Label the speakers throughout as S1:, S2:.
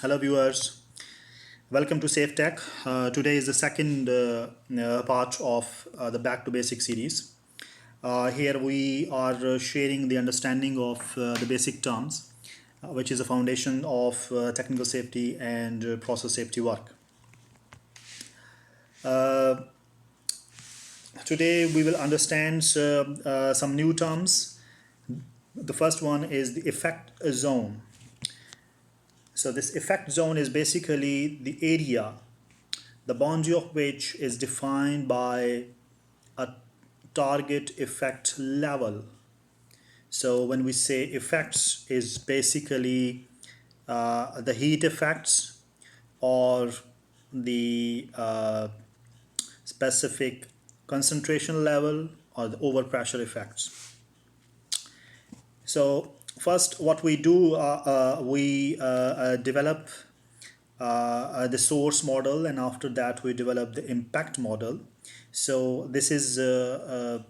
S1: Hello viewers, welcome to Safe Tech. Today is the second part of the Back to Basic series. Here we are sharing the understanding of the basic terms, which is the foundation of technical safety and process safety work. Uh, Today we will understand some new terms. The first one is the effect zone. So this effect zone is basically the area, the boundary of which is defined by a target effect level. So when we say effects is basically the heat effects or the specific concentration level or the overpressure effects. So first what we do, we develop the source model, and after that we develop the impact model. So this is the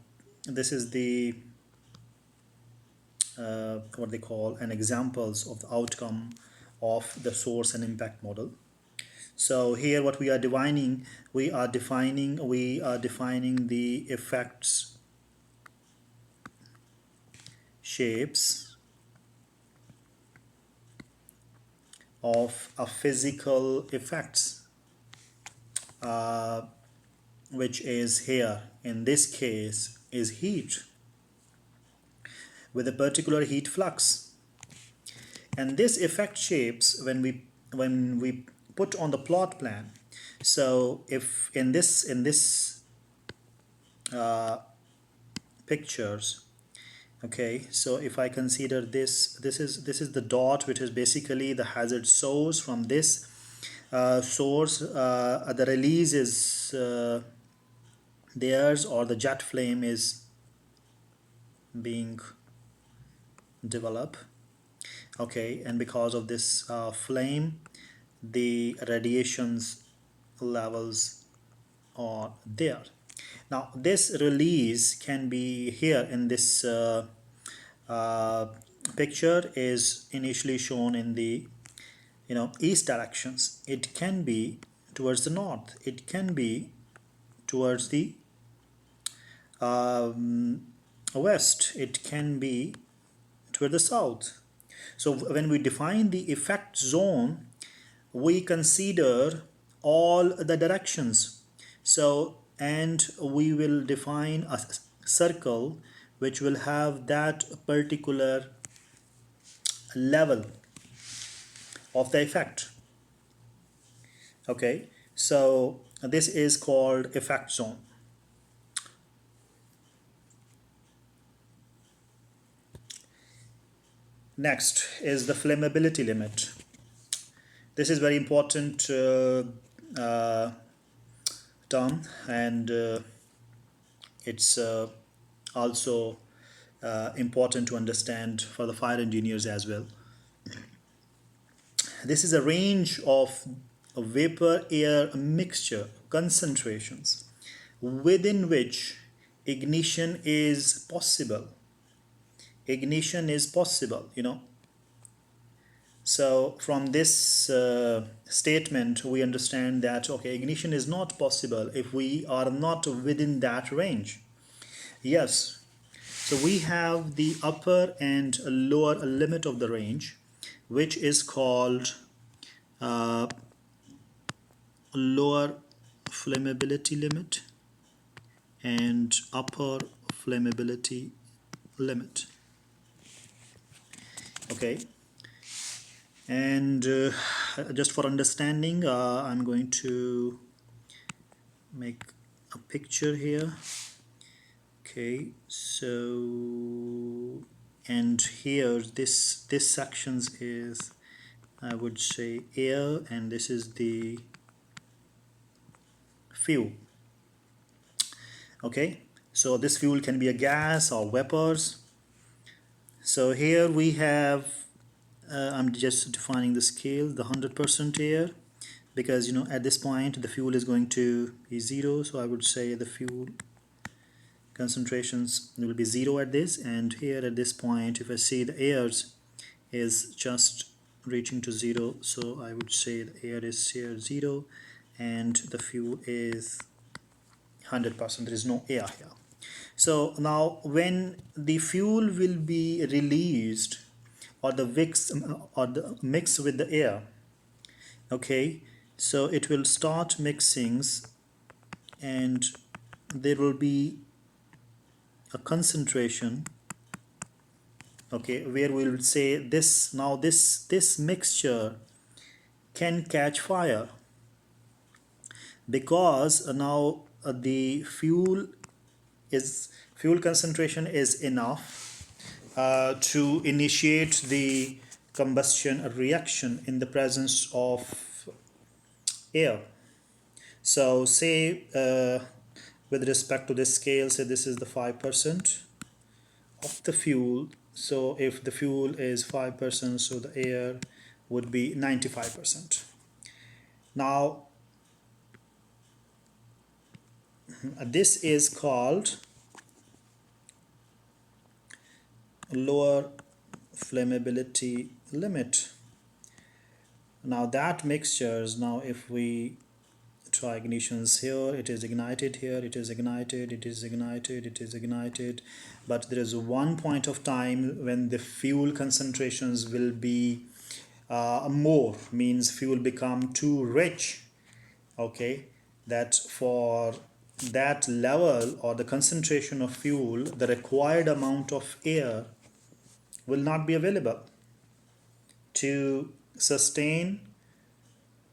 S1: what they call an examples of the outcome of the source and impact model. So here what we are defining the effects shapes of a physical effects, uh, which is here in this case is heat with a particular heat flux. And this effect shapes when we put on the plot plan. So if in this pictures, okay, so if I consider this is the dot, which is basically the hazard source. From this source, the release is theirs, or the jet flame is being developed. Okay, and because of this flame, the radiations levels are there. Now this release can be here in this uh, picture is initially shown in the east directions. It can be towards the north, it can be towards the um, west, it can be toward the south. So when we define the effect zone, we consider all the directions. So, and we will define a circle which will have that particular level of the effect. Okay, so this is called effect zone. Next is the flammability limit. This is very important term, and it's also important to understand for the fire engineers as well. This is a range of vapor air mixture concentrations within which ignition is possible. Ignition is possible. So from this statement, we understand that, okay, ignition is not possible if we are not within that range. Yes. So we have the upper and lower limit of the range, which is called uh, lower flammability limit and upper flammability limit. Okay. And just for understanding, I'm going to make a picture here. Okay, so and here this sections is, I would say, air, and this is the fuel. Okay, so this fuel can be a gas or vapors. So here we have I'm just defining the scale, the 100% air, because at this point the fuel is going to be 0, so I would say the fuel concentrations will be 0 at this, and here at this point, if I see the airs is just reaching to 0, so I would say the air is here 0 and the fuel is 100%. There is no air here. So now when the fuel will be released or the mix with the air, okay, so it will start mixings and there will be a concentration, okay, where we will say this, now this mixture can catch fire because now the fuel concentration is enough to initiate the combustion reaction in the presence of air. So say with respect to this scale, say this is the 5% of the fuel. So if the fuel is 5%, so the air would be 95%. Now this is called lower flammability limit. Now that mixtures, now if we try ignitions here, it is ignited, here it is ignited, it is ignited, it is ignited, but there is one point of time when the fuel concentrations will be more, means fuel become too rich, okay, that for that level or the concentration of fuel, the required amount of air will not be available to sustain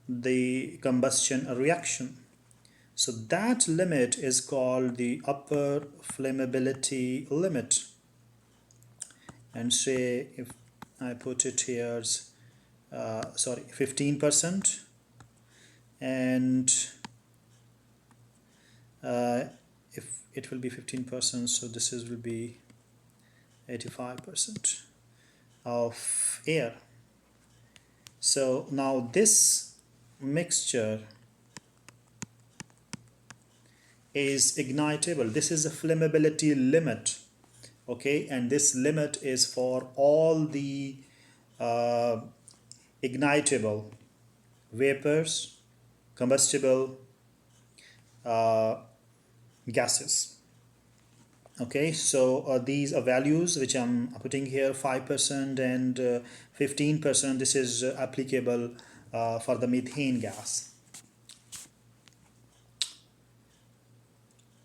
S1: the combustion reaction. So that limit is called the upper flammability limit. And say if I put it here, 15%, and if it will be 15%, so this is will be 85% of air. So now this mixture is ignitable. This is a flammability limit, okay, and this limit is for all the ignitable vapors, combustible gases. Okay, so these are values which I'm putting here, 5% and 15%. This is applicable for the methane gas.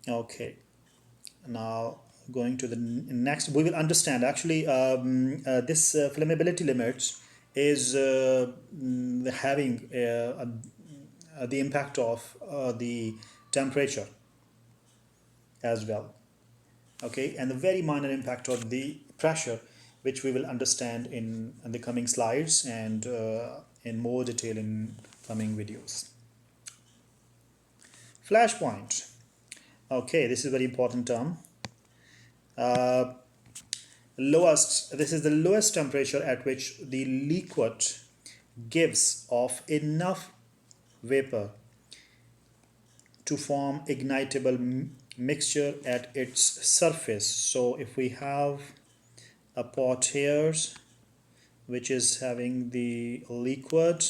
S1: Okay, now going to the next, we will understand actually this flammability limits is having the impact of the temperature as well, okay, and the very minor impact of the pressure, which we will understand in the coming slides and in more detail in coming videos. Flash point. Okay, this is a very important term. This is the lowest temperature at which the liquid gives off enough vapor to form ignitable mixture at its surface. So if we have a pot here which is having the liquid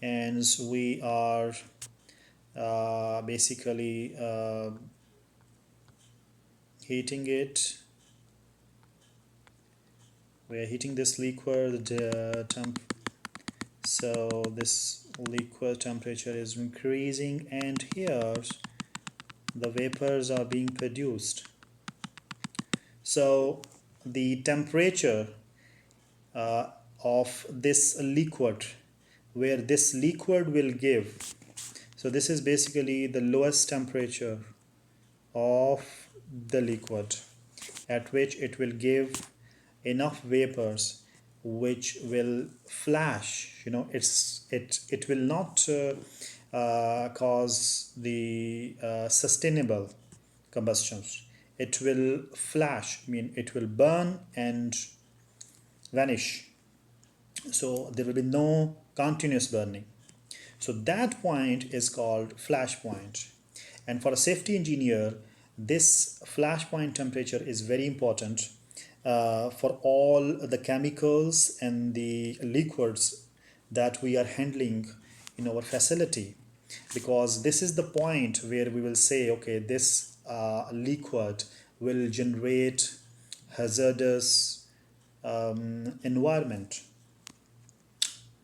S1: and we are basically heating it, we are heating this liquid so this liquid temperature is increasing and here the vapors are being produced. So the temperature of this liquid, where this liquid will give, so this is basically the lowest temperature of the liquid at which it will give enough vapors which will flash, it will not cause the sustainable combustions. It will flash, it will burn and vanish, so there will be no continuous burning. So that point is called flash point, and for a safety engineer this flash point temperature is very important for all the chemicals and the liquids that we are handling in our facility, because this is the point where we will say, okay, this liquid will generate hazardous environment.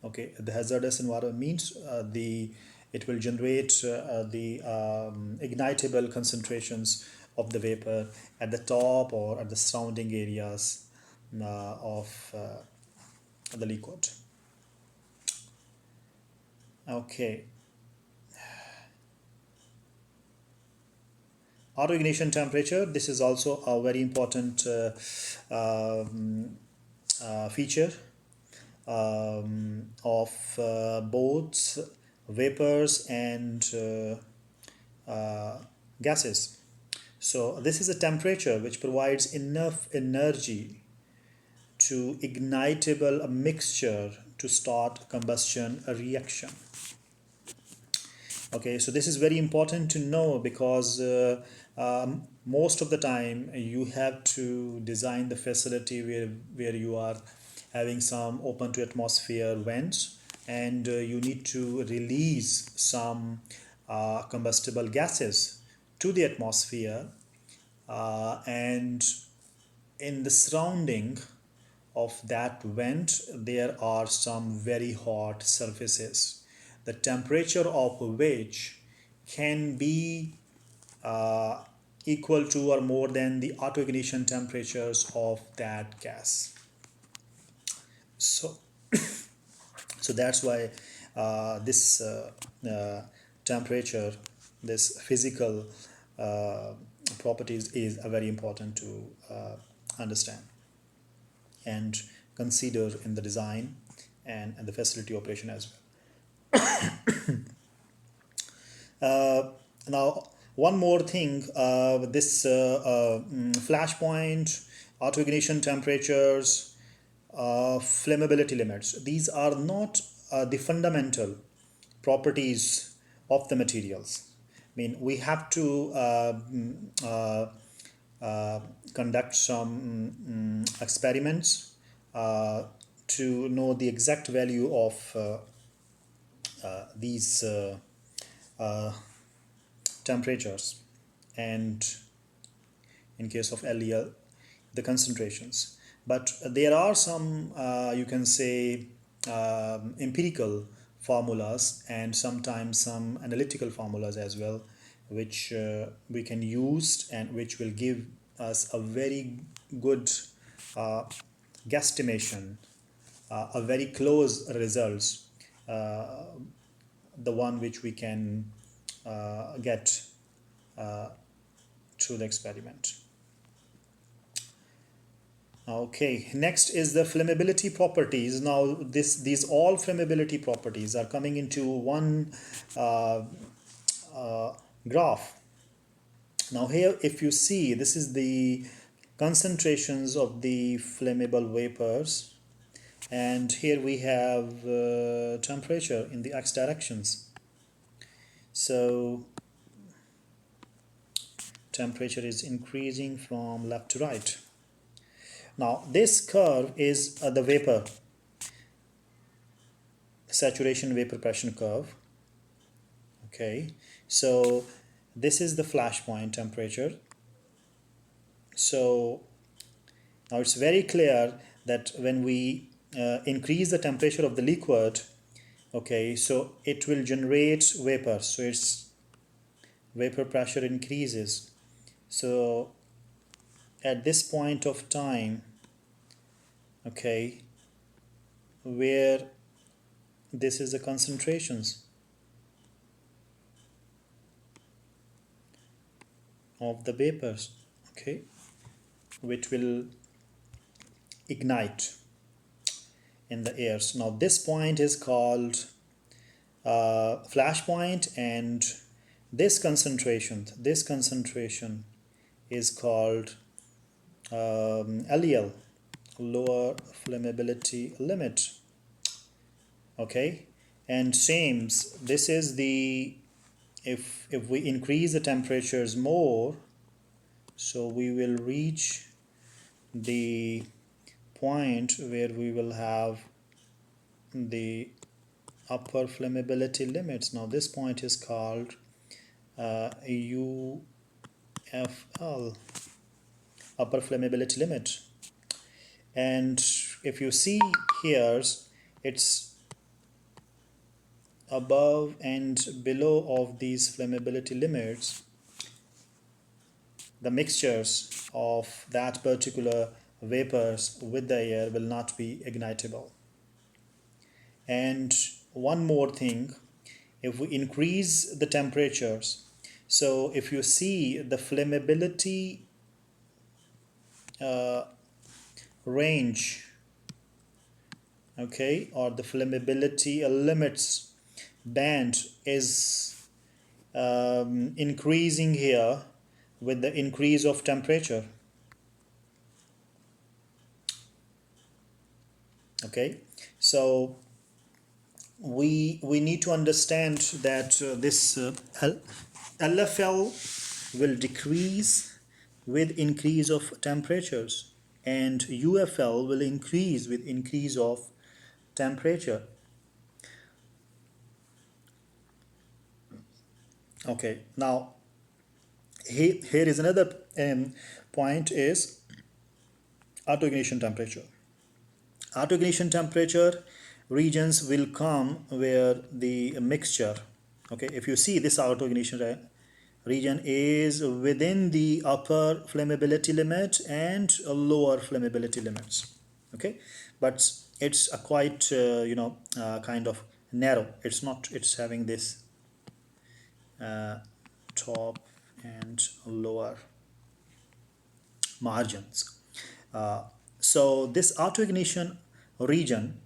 S1: Okay, the hazardous environment means the it will generate the ignitable concentrations of the vapor at the top or at the surrounding areas of the liquid. Okay, auto ignition temperature, this is also a very important um, feature of both vapors and gases. So this is a temperature which provides enough energy to ignitable a mixture to start combustion reaction. Okay, so this is very important to know because most of the time you have to design the facility where you are having some open to atmosphere vents, and you need to release some combustible gases to the atmosphere, and in the surrounding of that vent there are some very hot surfaces, the temperature of which can be uh, equal to or more than the auto ignition temperatures of that gas. So so that's why this temperature, this physical uh, properties is very important to understand and consider in the design and the facility operation as well. Now, one more thing, this flashpoint, auto ignition temperatures, flammability limits. These are not the fundamental properties of the materials. I mean, we have to uh, conduct some experiments to know the exact value of these uh, temperatures, and in case of LEL, the concentrations. But there are some, you can say, empirical formulas and sometimes some analytical formulas as well, which we can use and which will give us a very good uh, guesstimation, a very close results, uh, the one which we can get through the experiment. Okay, next is the flammability properties. Now, these all flammability properties are coming into one uh, graph. Now, here, if you see, this is the concentrations of the flammable vapors, and here we have temperature in the x directions. So, temperature is increasing from left to right. Now, this curve is the vapor saturation vapor pressure curve. Okay, so this is the flash point temperature. So now it's very clear that when we increase the temperature of the liquid, okay, so it will generate vapor, so its vapor pressure increases. So at this point of time, okay, where this is the concentrations of the vapors, okay, which will ignite in the air. So now this point is called flash point, and this concentration is called LEL, lower flammability limit. Okay, and same, this is the, if we increase the temperatures more, so we will reach the point where we will have the upper flammability limits. Now this point is called UFL, upper flammability limit. And if you see here, it's above and below of these flammability limits, the mixtures of that particular vapors with the air will not be ignitable. And one more thing, if we increase the temperatures, so if you see the flammability uh, range, okay, or the flammability limits band is increasing here with the increase of temperature. Okay, so we need to understand that this LFL will decrease with increase of temperatures, and UFL will increase with increase of temperature. Okay, now here is another point is autoignition temperature. Autoignition temperature regions will come where the mixture, okay, if you see this autoignition region is within the upper flammability limit and lower flammability limits, okay, but it's a quite kind of narrow. It's not, it's having this top and lower margins. So this autoignition region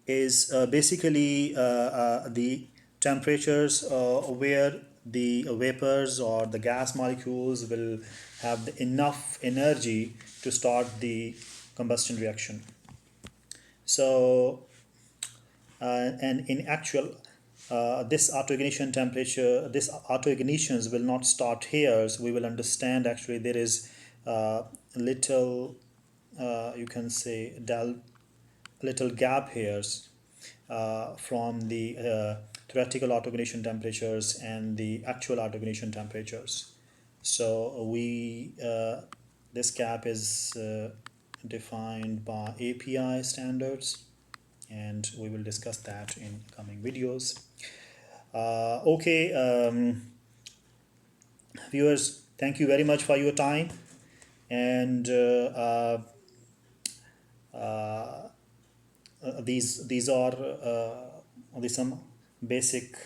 S1: is basically the temperatures where the vapors or the gas molecules will have enough energy to start the combustion reaction. So and in actual this autoignition temperature, this autoignitions will not start here. So we will understand actually there is little you can say little gap here from the theoretical autoignition temperatures and the actual autoignition temperatures. So we this gap is defined by API standards, and we will discuss that in coming videos. Okay, viewers, thank you very much for your time, and these are some basic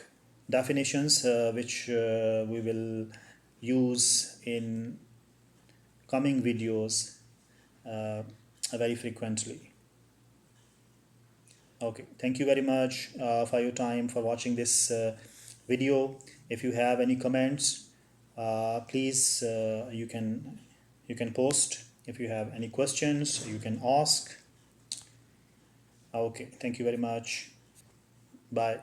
S1: definitions which we will use in coming videos very frequently. Okay, thank you very much for your time, for watching this video. If you have any comments, please you can post. If you have any questions, you can ask. Okay, thank you very much. Bye.